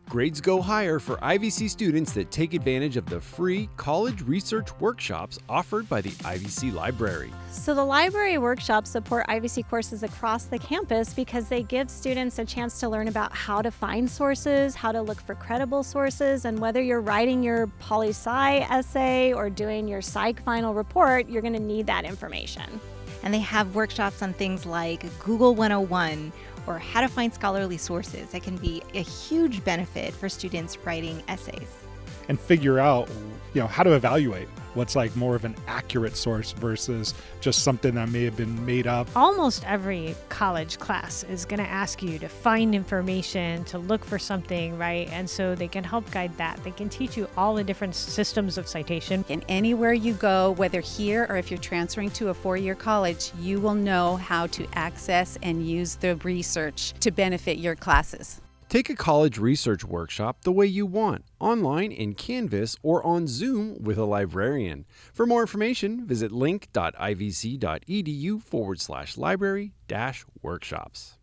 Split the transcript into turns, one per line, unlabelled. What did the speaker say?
Grades go higher for IVC students that take advantage of the free college research workshops offered by the IVC Library.
So the library workshops support IVC courses across the campus because they give students a chance to learn about how to find sources, how to look for credible sources, and whether you're writing your poli-sci essay or doing your psych final report, you're going to need that information.
And they have workshops on things like Google 101 or how to find scholarly sources. That can be a huge benefit for students writing essays.
And figure out, how to evaluate what's like more of an accurate source versus just something that may have been made up.
Almost every college class is going to ask you to find information, to look for something, right? And so they can help guide that. They can teach you all the different systems of citation.
And anywhere you go, whether here or if you're transferring to a four-year college, you will know how to access and use the research to benefit your classes.
Take a college research workshop the way you want, online in Canvas or on Zoom with a librarian. For more information, visit link.ivc.edu/library-workshops.